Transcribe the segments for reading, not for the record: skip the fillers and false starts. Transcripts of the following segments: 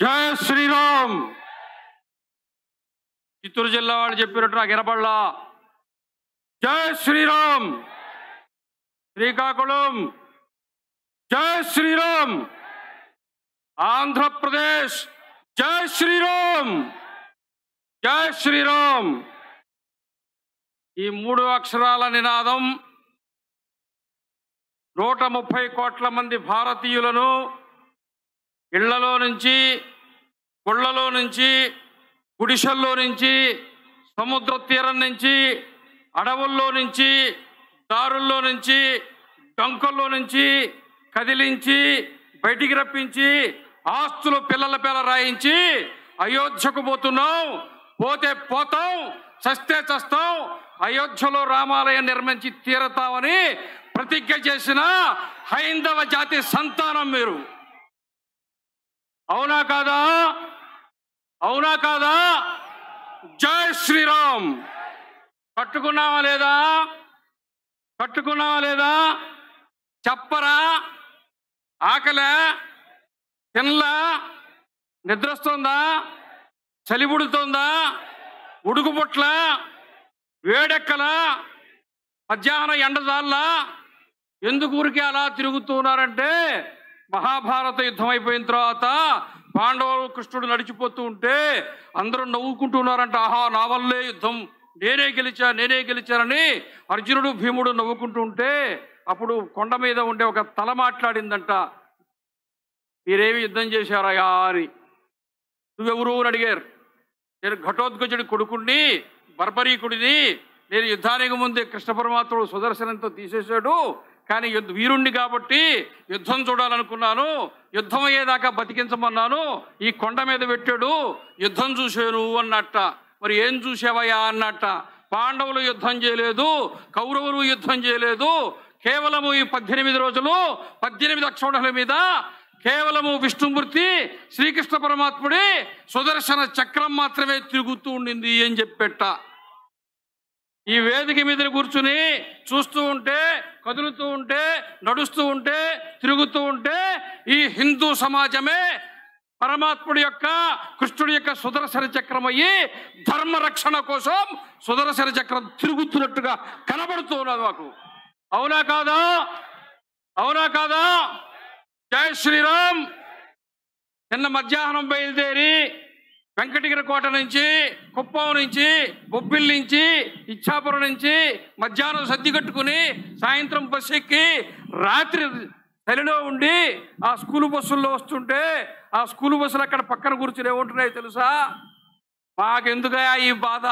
జై శ్రీరామ్. చిత్తూరు జిల్లా వాళ్ళు చెప్పినట్టు నాకు వినపడలా. జై శ్రీరామ్. శ్రీకాకుళం జై శ్రీరామ్. ఆంధ్రప్రదేశ్ జై శ్రీరామ్. జై శ్రీరామ్. ఈ 3 అక్షరాల నినాదం 130 కోట్ల మంది భారతీయులను ఇళ్లలో నుంచి, గుళ్లలో నుంచి, గుడిసెల్లో నుంచి, సముద్ర తీరం నుంచి, అడవుల్లో నుంచి, దారుల్లో నుంచి, డొంకల్లో నుంచి కదిలించి బయటికి రప్పించి ఆస్తులు పిల్లల పేర రాయించి అయోధ్యకు పోతున్నాం, పోతే పోతాం, చస్తే చస్తాం, అయోధ్యలో రామాలయం నిర్మించి తీరతామని ప్రతిజ్ఞ చేసిన హైందవ జాతి సంతానం మీరు. అవునా కాదా? అవునా కాదా? జై శ్రీరామ్. కట్టుకున్నావా లేదా? కట్టుకున్నావా లేదా? చెప్పరా? ఆకలే? తినలా? నిద్రస్తుందా? చలిబుడుతుందా? ఉడుకుపుట్ల? వేడెక్కలా? మధ్యాహ్నం ఎండజాల్లా? ఎందుకు ఊరికే అలా తిరుగుతున్నారంటే మహాభారత యుద్ధం అయిపోయిన తర్వాత పాండవులు కృష్ణుడు నడిచిపోతూ ఉంటే అందరూ నవ్వుకుంటున్నారంట. ఆహా, నా వల్లే యుద్ధం, నేనే గెలిచానని అర్జునుడు భీముడు నవ్వుకుంటూ ఉంటే అప్పుడు కొండ మీద ఉండే ఒక తల మాట్లాడిందంట, మీరేమి యుద్ధం చేశారయా అని. నువ్వెవరు అని అడిగారు. నేను ఘటోత్కచుడి కొడుకుడిని, బర్బరీకుడిని. నేను యుద్ధానికి ముందే కృష్ణ పరమాత్ముడు సుదర్శనంతో తీసేశాడు, కానీ వీరుణ్ణి కాబట్టి యుద్ధం చూడాలనుకున్నాను, యుద్ధం అయ్యేదాకా బతికించమన్నాను, ఈ కొండ మీద పెట్టాడు, యుద్ధం చూశాను అన్నట్ట. మరి ఏం చూసావయ్యా అన్నట్ట. పాండవులు యుద్ధం చేయలేదు, కౌరవులు యుద్ధం చేయలేదు, కేవలము ఈ 18 రోజులు 18 అక్షౌహిణుల మీద కేవలము విష్ణుమూర్తి శ్రీకృష్ణ పరమాత్ముడి సుదర్శన చక్రం మాత్రమే తిరుగుతూ ఉండింది అని చెప్పెట్ట. ఈ వేదిక మీద కూర్చుని చూస్తూ ఉంటే, కదులుతూ ఉంటే, నడుస్తూ ఉంటే, తిరుగుతూ ఉంటే ఈ హిందూ సమాజమే పరమాత్ముడి యొక్క, కృష్ణుడి యొక్క సుదర్శన చక్రం అయ్యి ధర్మరక్షణ కోసం సుదర్శన చక్రం తిరుగుతున్నట్టుగా కనబడుతూ ఉన్నది మాకు. అవునా కాదా? అవునా కాదా? జై శ్రీరామ్. నిన్న మధ్యాహ్నం బయలుదేరి వెంకటగిరి కోట నుంచి, కుప్పం నుంచి, బొబ్బిల్ నుంచి, ఇచ్చాపురం నుంచి మధ్యాహ్నం సర్ది కట్టుకుని సాయంత్రం బస్సు ఎక్కి రాత్రి చలిలో ఉండి ఆ స్కూలు బస్సుల్లో వస్తుంటే ఆ స్కూలు బస్సులు అక్కడ పక్కన కూర్చుని ఏముంటున్నాయో తెలుసా? మాకెందుకయా ఈ బాధ,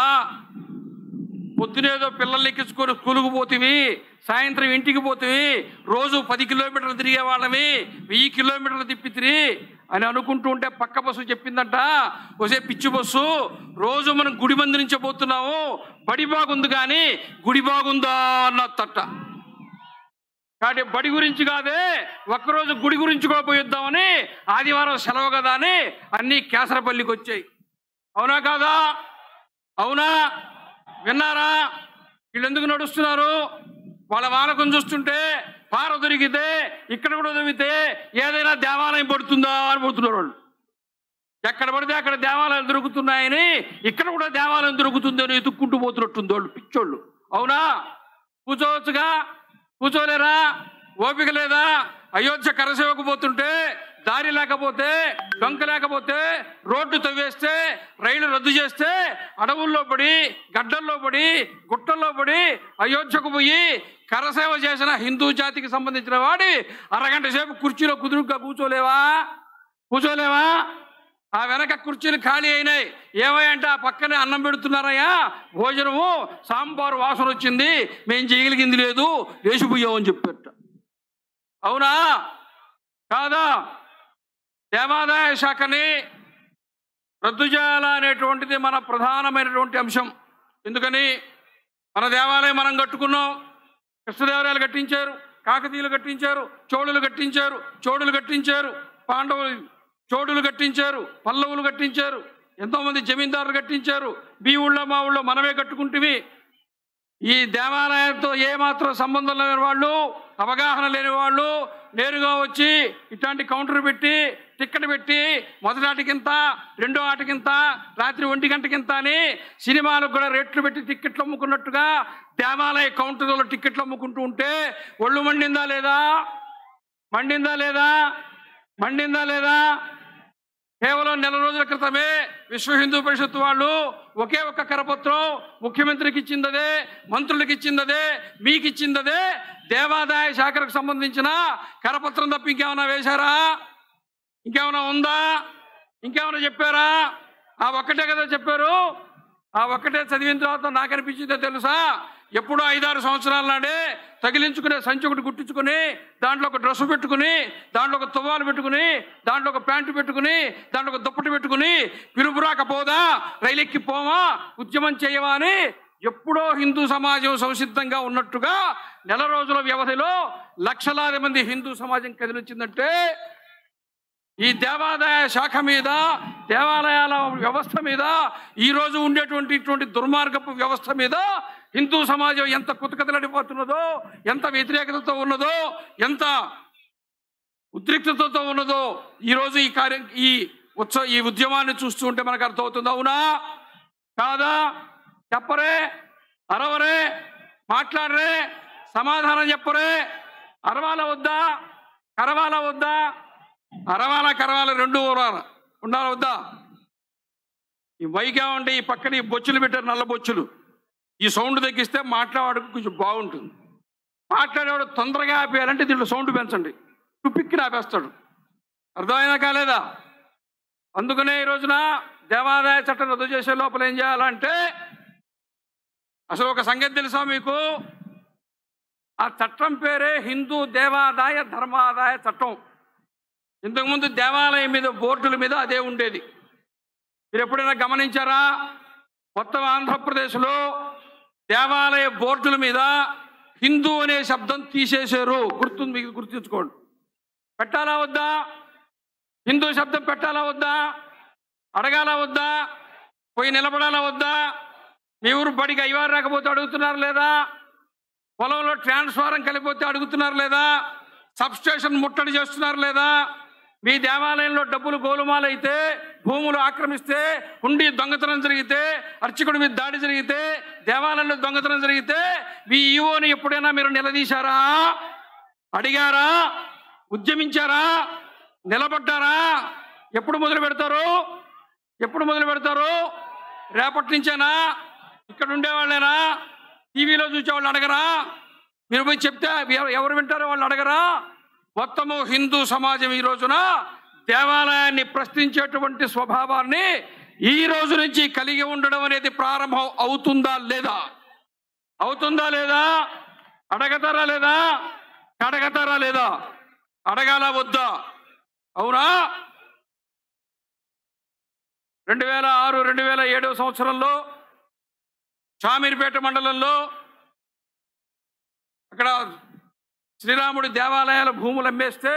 పొద్దునేదో పిల్లల్ని ఎక్కించుకొని స్కూలుకు పోతివి, సాయంత్రం ఇంటికి పోతివి, రోజు 10 కిలోమీటర్లు తిరిగే వాళ్ళమి, 1000 కిలోమీటర్లు తిప్పితిరి అని అనుకుంటూ ఉంటే పక్క బస్సు చెప్పిందంట, ఒసే పిచ్చి బస్సు, రోజు మనం గుడి మంది నుంచే పోతున్నాము, బడి బాగుంది కానీ గుడి బాగుందా అన్నట్టట. కాబట్టి బడి గురించి కాదే, ఒక్కరోజు గుడి గురించి కూడా పోయిద్దామని ఆదివారం సెలవు కదా అని అన్నీ కేసరపల్లికి వచ్చాయి. అవునా కాదా? అవునా? విన్నారా? వీళ్ళు ఎందుకు నడుస్తున్నారు? వాళ్ళ వానకం చూస్తుంటే పార దొరికితే ఇక్కడ కూడా దొరికితే ఏదైనా దేవాలయం పడుతుందా అని పడుతున్నారు వాళ్ళు. ఎక్కడ పడితే అక్కడ దేవాలయాలు దొరుకుతున్నాయని ఇక్కడ కూడా దేవాలయం దొరుకుతుందని ఎత్తుక్కుంటూ పోతున్నట్టుంది వాళ్ళు, పిచ్చోళ్ళు. అవునా? కూర్చోవచ్చుగా, కూర్చోలేరా? ఓపిక లేదా? అయోధ్య కరసేవకు పోతుంటే దారి లేకపోతే, డొంక లేకపోతే, రోడ్డు తవ్వేస్తే, రైలు రద్దు చేస్తే, అడవుల్లో పడి, గడ్డల్లో పడి, గుట్టల్లో పడి అయోధ్యకు పోయి కరసేవ చేసిన హిందూ జాతికి సంబంధించిన వాడి అరగంట సేపు కుర్చీలో కుదురుగ్గా కూర్చోలేవా? కూర్చోలేవా? ఆ వెనక కుర్చీలు ఖాళీ అయినాయి. ఏమయ్యంటే ఆ పక్కనే అన్నం పెడుతున్నారయ్యా, భోజనము సాంబారు వాసన వచ్చింది, మేము చేయగలిగింది లేదు, లేచిపోయామని చెప్పారట. అవునా కాదా? దేవాదాయ శాఖని రద్దు చేయాలనేటువంటిది మన ప్రధానమైనటువంటి అంశం. ఎందుకని? మన దేవాలయం మనం కట్టుకున్నాం, కృష్ణదేవరాయలు కట్టించారు, కాకతీయులు కట్టించారు, చోళులు కట్టించారు, పాండవులు చోళులు కట్టించారు, పల్లవులు కట్టించారు, ఎంతోమంది జమీందారులు కట్టించారు. మీ ఊళ్ళో మా ఊళ్ళో మనమే కట్టుకుంటేవి. ఈ దేవాలయంతో ఏమాత్రం సంబంధం లేని వాళ్ళు, అవగాహన లేని వాళ్ళు నేరుగా వచ్చి ఇట్లాంటి కౌంటర్ పెట్టి టికెట్ పెట్టి మొదటి ఆటకింత, రెండో ఆటకింత, రాత్రి 1 గంటకింత అని సినిమాలకు కూడా రేట్లు పెట్టి టిక్కెట్లు అమ్ముకున్నట్టుగా దేవాలయ కౌంటర్లో టిక్కెట్లు అమ్ముకుంటూ ఉంటే ఒళ్ళు మండిందా లేదా? మండిందా లేదా? మండిందా లేదా? కేవలం నెల రోజుల క్రితమే విశ్వ హిందూ పరిషత్ వాళ్ళు ఒకే ఒక్క కరపత్రం ముఖ్యమంత్రికి ఇచ్చిందదే, మంత్రులకు ఇచ్చిందదే, మీకు ఇచ్చిందదే, దేవాదాయ శాఖకు సంబంధించిన కరపత్రం తప్ప ఇంకేమైనా వేశారా? ఇంకేమైనా ఉందా? ఇంకేమైనా చెప్పారా? ఆ ఒక్కటే కదా చెప్పారు. ఆ ఒక్కటే చదివిన తర్వాత నాకు అనిపించిందో తెలుసా, ఎప్పుడో 5-6 సంవత్సరాల నాడే తగిలించుకునే సంచి ఒకటి గుట్టించుకుని దాంట్లో ఒక డ్రెస్ పెట్టుకుని, దాంట్లో ఒక తువ్వాలు పెట్టుకుని, దాంట్లో ఒక ప్యాంటు పెట్టుకుని, దాంట్లో ఒక దుప్పటి పెట్టుకుని పిలుపురాక పోదా, రైలెక్కి పోవా, ఉద్యమం చేయవా అని ఎప్పుడో హిందూ సమాజం సంసిద్ధంగా ఉన్నట్టుగా నెల రోజుల వ్యవధిలో లక్షలాది మంది హిందూ సమాజం కదిలించిందంటే ఈ దేవాదాయ శాఖ మీద, దేవాలయాల వ్యవస్థ మీద, ఈరోజు ఉండేటువంటి దుర్మార్గపు వ్యవస్థ మీద హిందూ సమాజం ఎంత కుతకతలాడిపోతున్నదో, ఎంత వ్యతిరేకతతో ఉన్నదో, ఎంత ఉద్రిక్తతతో ఉన్నదో ఈరోజు ఈ ఉద్యమాన్ని చూస్తూ ఉంటే మనకు అర్థమవుతుంది. అవునా కాదా? చెప్పరే, అరవరే, మాట్లాడరే, సమాధానం చెప్పరే. అరవాల వద్దా? కరవాల వద్దా? అరవాల కరవాల రెండు ఉండాలి వద్దా? ఈ మైగా ఉంటే ఈ పక్కన ఈ బొచ్చులు పెట్టారు, నల్ల బొచ్చులు. ఈ సౌండ్ తగ్గిస్తే మాట్లాడేవాడికి కొంచెం బాగుంటుంది. మాట్లాడేవాడు తొందరగా ఆపేయాలంటే దీంట్లో సౌండ్ పెంచండి, టుపిక్కిని ఆపేస్తాడు. అర్థమైనా కాలేదా? అందుకనే ఈ రోజున దేవాదాయ చట్టం రద్దు చేసే లోపల ఏం చేయాలంటే, అసలు ఒక సంగతి తెలుసా మీకు? ఆ చట్టం పేరే హిందూ దేవాదాయ ధర్మాదాయ చట్టం. ఇంతకుముందు దేవాలయం మీద బోర్డుల మీద అదే ఉండేది. మీరు ఎప్పుడైనా గమనించారా? మొత్తం ఆంధ్రప్రదేశ్లో దేవాలయ బోర్డుల మీద హిందూ అనే శబ్దం తీసేశారు. మీకు గుర్తుంచుకోండి. పెట్టాలా వద్దా? హిందూ శబ్దం పెట్టాలా వద్దా? అడగాలా వద్దా? పోయి నిలబడాలా వద్దా? మీ ఊరు బడికి అయ్యవారు రాకపోతే అడుగుతున్నారు లేదా? పొలంలో ట్రాన్స్ఫారం కలిపోతే అడుగుతున్నారు లేదా? సబ్స్టేషన్ ముట్టడి చేస్తున్నారు లేదా? మీ దేవాలయంలో డబ్బులు గోలుమాలైతే, భూములు ఆక్రమిస్తే, హుండీ దొంగతనం జరిగితే, అర్చకుడి మీద దాడి జరిగితే, దేవాలయంలో దొంగతనం జరిగితే మీ ఈవోని ఎప్పుడైనా మీరు నిలదీశారా? అడిగారా? ఉద్యమించారా? నిలబడ్డారా? ఎప్పుడు మొదలు పెడతారు? ఎప్పుడు మొదలు పెడతారు? రేపటి నుంచేనా? ఇక్కడ ఉండేవాళ్ళేనా? టీవీలో చూసేవాళ్ళు అడగరా? మీరు పోయి చెప్తే ఎవరు వింటారో వాళ్ళు అడగరా? మొత్తము హిందూ సమాజం ఈ రోజున దేవాలయాన్ని ప్రశ్నించేటువంటి స్వభావాన్ని ఈ రోజు నుంచి కలిగి ఉండడం అనేది ప్రారంభం అవుతుందా లేదా? అవుతుందా లేదా? అడగతారా లేదా? అడగతారా లేదా? అడగాల వద్దా? అవునా? 2006, 2007 సంవత్సరంలో షామీర్పేట మండలంలో అక్కడ శ్రీరాముడి దేవాలయాల భూములు అమ్మేస్తే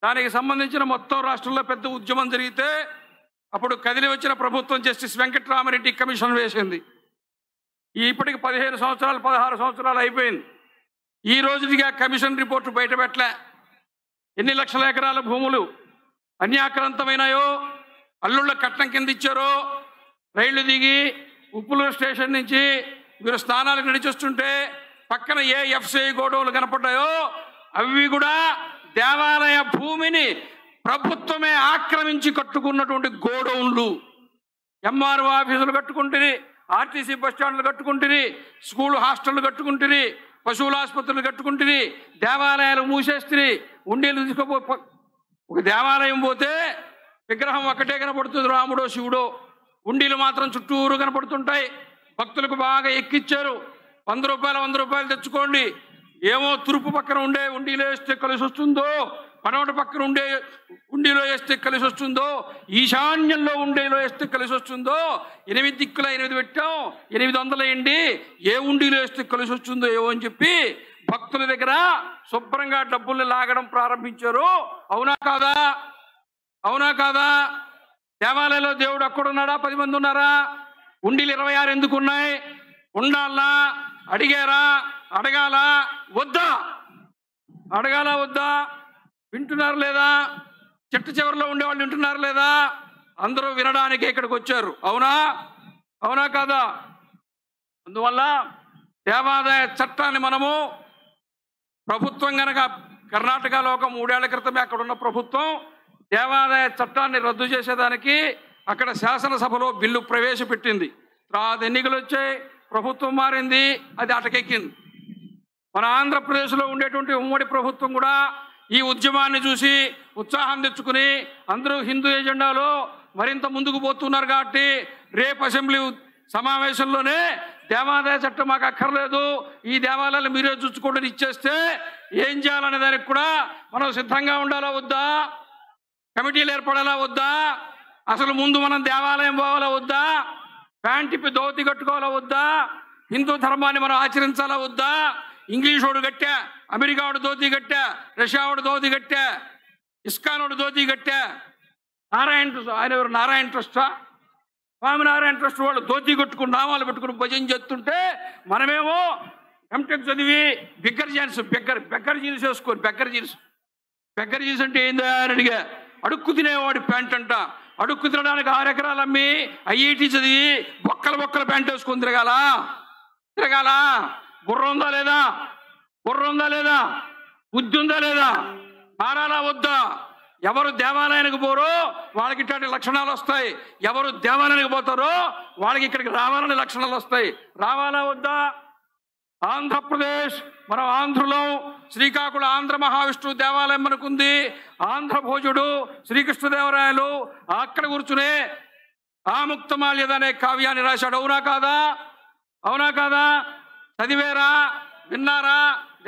దానికి సంబంధించిన మొత్తం రాష్ట్రంలో పెద్ద ఉద్యమం జరిగితే అప్పుడు కదిలి వచ్చిన ప్రభుత్వం జస్టిస్ వెంకటరామరెడ్డి కమిషన్ వేసింది. ఇప్పటికి 15 సంవత్సరాలు 16 సంవత్సరాలు అయిపోయింది. ఈ రోజుకి ఆ కమిషన్ రిపోర్టు బయటపెట్టలే. ఎన్ని లక్షల ఎకరాల భూములు అన్యాక్రాంతమైనాయో, అల్లుళ్ళ కట్నం కింద ఇచ్చారో, రైళ్లు దిగి ఉప్పులూరు స్టేషన్ నుంచి మీరు స్నానాలకు నడిచొస్తుంటే పక్కన ఏ ఎఫ్సిఐ గోడౌన్లు కనపడ్డాయో అవి కూడా దేవాలయ భూమిని ప్రభుత్వమే ఆక్రమించి కట్టుకున్నటువంటి గోడౌన్లు. ఎంఆర్ఓ ఆఫీసులు కట్టుకుంటుంది, ఆర్టీసీ బస్టాండ్లు కట్టుకుంటుంది, స్కూల్ హాస్టళ్ళు కట్టుకుంటుంది, పశువుల ఆసుపత్రులు కట్టుకుంటుంది, దేవాలయాలు మూసేస్తుంది. ఉండేలు తీసుకో, ఒక దేవాలయం పోతే విగ్రహం ఒక్కటే కనపడుతుంది, రాముడో శివుడో. ఉండీలు మాత్రం చుట్టూరు కనపడుతుంటాయి. భక్తులకు బాగా ఎక్కిచ్చారు. 100 రూపాయలు 100 రూపాయలు తెచ్చుకోండి. ఏమో తూర్పు పక్కన ఉండే ఉండీలో వేస్తే కలిసి వస్తుందో, పడమట పక్కన ఉండే ఉండీలో వేస్తే కలిసి వస్తుందో, ఈశాన్యంలో ఉండేలో వేస్తే కలిసి వస్తుందో, 8 దిక్కుల 8 పెట్టాం, 800 వేయండి, ఏ ఉండీలో వేస్తే కలిసి వస్తుందో ఏమో అని చెప్పి భక్తుల దగ్గర శుభ్రంగా డబ్బుల్ని లాగడం ప్రారంభించారు. అవునా కాదా? అవునా కాదా? దేవాలయంలో దేవుడు అక్కడున్నాడా? 10 మంది ఉన్నారా? ఉండీలు 26 ఎందుకు ఉన్నాయి? ఉండాలా? అడిగారా? అడగాల వద్దా? అడగాల వద్దా? వింటున్నారు లేదా? చెట్టు చివరిలో ఉండేవాళ్ళు వింటున్నారు లేదా? అందరూ వినడానికే ఇక్కడికి వచ్చారు. అవునా? అవునా కాదా? అందువల్ల దేవాదాయ చట్టాన్ని మనము ప్రభుత్వం కనుక కర్ణాటకలో ఒక 3 ఏళ్ల క్రితమే అక్కడ ఉన్న ప్రభుత్వం దేవాదాయ చట్టాన్ని రద్దు చేసేదానికి అక్కడ శాసనసభలో బిల్లు ప్రవేశపెట్టింది. తర్వాత ఎన్నికలు వచ్చాయి, ప్రభుత్వం మారింది, అది అటకెక్కింది. మన ఆంధ్రప్రదేశ్లో ఉండేటువంటి ఉమ్మడి ప్రభుత్వం కూడా ఈ ఉద్యమాన్ని చూసి ఉత్సాహం తెచ్చుకుని అందరూ హిందూ ఎజెండాలో మరింత ముందుకు పోతున్నారు. కాబట్టి రేపు అసెంబ్లీ సమావేశంలోనే దేవాదాయ చట్టం మాకు అక్కర్లేదు, ఈ దేవాలయాలు మీరే చూసుకోండి ఇచ్చేస్తే ఏం చేయాలనే దానికి కూడా మనం సిద్ధంగా ఉండాలా వద్దా? కమిటీలు ఏర్పడాలా వద్దా? అసలు ముందు మనం దేవాలయం పోవాలా వద్దా? ప్యాంటిప్పి ధోతి కట్టుకోవాలా వద్దా? హిందూ ధర్మాన్ని మనం ఆచరించాలా వద్దా? ఇంగ్లీష్ వాడు గట్టా, అమెరికా వాడు ధోతి గట్టా, రష్యా వాడు ధోతి గట్టా, ఇస్కాన్ వాడు ధోతి గట్టా, ఆయన ఎవరు నారాయణ ట్రస్టా, స్వామినారాయణ ట్రస్ట్ వాళ్ళు ధోతి కట్టుకుని నామాలు పెట్టుకుని భజన చేస్తుంటే మనమేమో ఎంటెక్ చదివి బెగ్గర్ జీన్స్ వేసుకొని బెగ్గర్ జీన్స్ అంటే ఏందా అని అడిగా. అడుక్కు తినేవాడి ప్యాంట్ అంట. అడుక్కు తినడానికి 6 ఎకరాలు అమ్మి ఐఐటి చదివి బొక్కల ప్యాంట్ వేసుకొని తిరగాల? బుర్ర ఉందా లేదా? బుద్ధి ఉందా లేదా? మారాలా వద్దా? ఎవరు దేవాలయానికి పోరో వాళ్ళకి ఇట్లాంటి లక్షణాలు వస్తాయి, ఎవరు దేవాలయానికి పోతారో వాళ్ళకి ఇక్కడికి రావాలని లక్షణాలు వస్తాయి. రావాలా వద్దా? ఆంధ్రప్రదేశ్, మనం ఆంధ్రలో శ్రీకాకుళం ఆంధ్ర మహావిష్ణువు దేవాలయం మనకుంది. ఆంధ్ర భోజుడు శ్రీకృష్ణదేవరాయలు అక్కడ కూర్చునే ఆముక్తమాల్యద అనే కావ్యాన్ని రాశాడు. అవునా కాదా? చదివేరా? విన్నారా?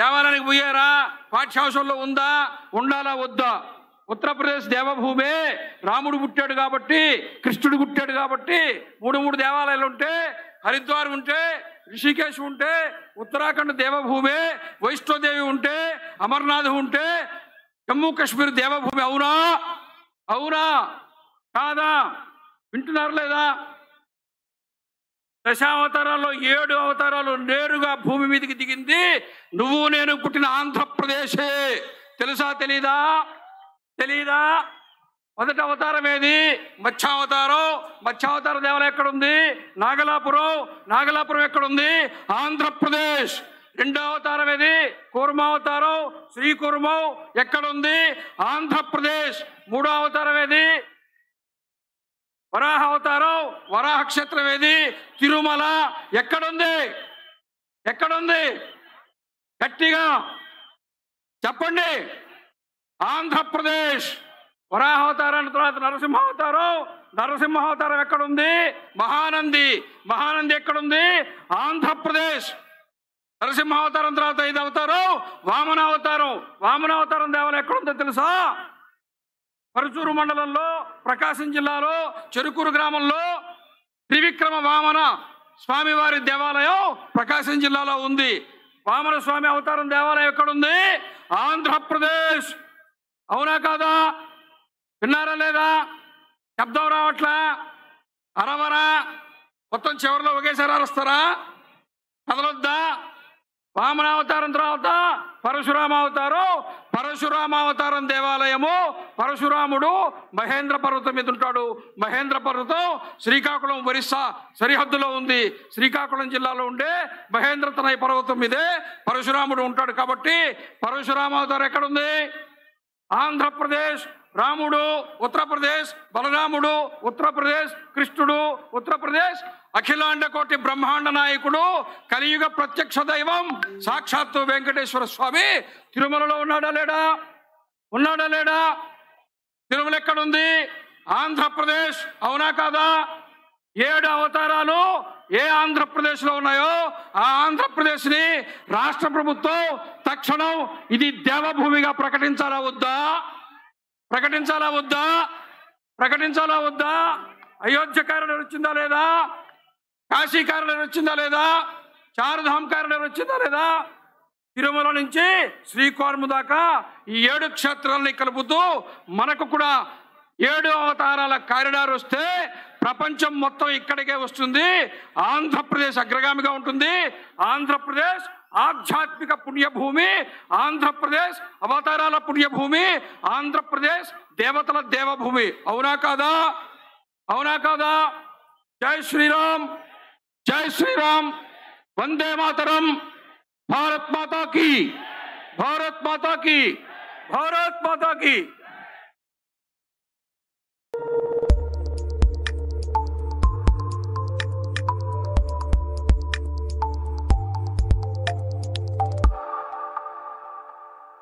దేవాలయానికి పోయారా? పాఠ్యాంశంలో ఉందా? ఉండాలా వద్దా? ఉత్తరప్రదేశ్ దేవభూమే. రాముడు పుట్టాడు కాబట్టి, కృష్ణుడు పుట్టాడు కాబట్టి 3 దేవాలయాలు ఉంటే, హరిద్వార్ ఉంటే, ఋషికేశ్ ఉంటే, ఉత్తరాఖండ్ దేవభూమే, వైష్ణోదేవి ఉంటే, అమర్నాథ్ ఉంటే, జమ్మూ కాశ్మీర్ దేవభూమి. అవునా కాదా? వింటున్నారు లేదా? దశావతారాల్లో 7 అవతారాలు నేరుగా భూమి మీదకి దిగింది నువ్వు నేను పుట్టిన ఆంధ్రప్రదేశే. తెలుసా? తెలీదా? మొదటి అవతారం ఏది? మత్స్యావతార దేవాలయం ఎక్కడుంది? నాగలాపురం ఎక్కడుంది? ఆంధ్రప్రదేశ్. రెండో అవతారం ఏది? కూర్మావతారం, శ్రీకూర్మం ఎక్కడుంది? ఆంధ్రప్రదేశ్. మూడో అవతారం ఏది? వరాహ అవతారం, వరాహ క్షేత్రం ఏది? తిరుమల. ఎక్కడుంది? గట్టిగా చెప్పండి. ఆంధ్రప్రదేశ్. వరాహావతారాన్ని తర్వాత నరసింహావతారం ఎక్కడుంది? మహానంది ఎక్కడుంది? ఆంధ్రప్రదేశ్. నరసింహావతారం తర్వాత 5వ అవతారం వామనావతారం దేవాలయం ఎక్కడుందో తెలుసా? పరుచూరు మండలంలో, ప్రకాశం జిల్లాలో, చెరుకూరు గ్రామంలో త్రివిక్రమ వామన స్వామివారి దేవాలయం ప్రకాశం జిల్లాలో ఉంది. వామన స్వామి అవతారం దేవాలయం ఎక్కడుంది? ఆంధ్రప్రదేశ్. అవునా కాదా? విన్నారా లేదా? శబ్దం రావట్లా? అరవరా? మొత్తం చివరిలో ఒకేసారి అరుస్తారా? కదలొద్దా? వామనావతారం తర్వాత పరశురామావతారం దేవాలయము. పరశురాముడు మహేంద్ర పర్వతం మీద ఉంటాడు. మహేంద్ర పర్వతం శ్రీకాకుళం ఒరిస్సా సరిహద్దులో ఉంది. శ్రీకాకుళం జిల్లాలో ఉండే మహేంద్రతనయ పర్వతం మీదే పరశురాముడు ఉంటాడు. కాబట్టి పరశురామావతారం ఎక్కడుంది? ఆంధ్రప్రదేశ్. రాముడు ఉత్తరప్రదేశ్, బలరాముడు ఉత్తరప్రదేశ్, కృష్ణుడు ఉత్తరప్రదేశ్, అఖిలాండ కోటి బ్రహ్మాండ నాయకుడు, కలియుగ ప్రత్యక్ష దైవం సాక్షాత్తు వెంకటేశ్వర స్వామి తిరుమలలో ఉన్నాడా లేడా? తిరుమల ఎక్కడుంది? ఆంధ్రప్రదేశ్. అవునా కాదా? 7 అవతారాలు ఏ ఆంధ్రప్రదేశ్లో ఉన్నాయో ఆ ఆంధ్రప్రదేశ్ని రాష్ట్ర ప్రభుత్వం తక్షణం ఇది దేవభూమిగా ప్రకటించాలా వద్దా? అయోధ్య కారిడార్ వచ్చిందా లేదా? కాశీ కారిడార్ వచ్చిందా లేదా? చార్ధామ్ కారిడార్ వచ్చిందా లేదా? తిరుమల నుంచి శ్రీకాకుళం దాకా ఈ 7 క్షేత్రాలని కలుపుతూ మనకు కూడా 7 అవతారాల కారిడార్ వస్తే ప్రపంచం మొత్తం ఇక్కడికే వస్తుంది. ఆంధ్రప్రదేశ్ అగ్రగామిగా ఉంటుంది. ఆంధ్రప్రదేశ్ ఆధ్యాత్మిక పుణ్యభూమి, ఆంధ్రప్రదేశ్ అవతారాల పుణ్యభూమి, ఆంధ్రప్రదేశ్ దేవతల దేవభూమి. అవునా కాదా? అవునా కాదా? జై శ్రీరామ్, జై శ్రీరామ్, వందే మాతరం, భారత్ మాతా కీ, భారత్ మాతా కీ, భారత్ మాతా కీ.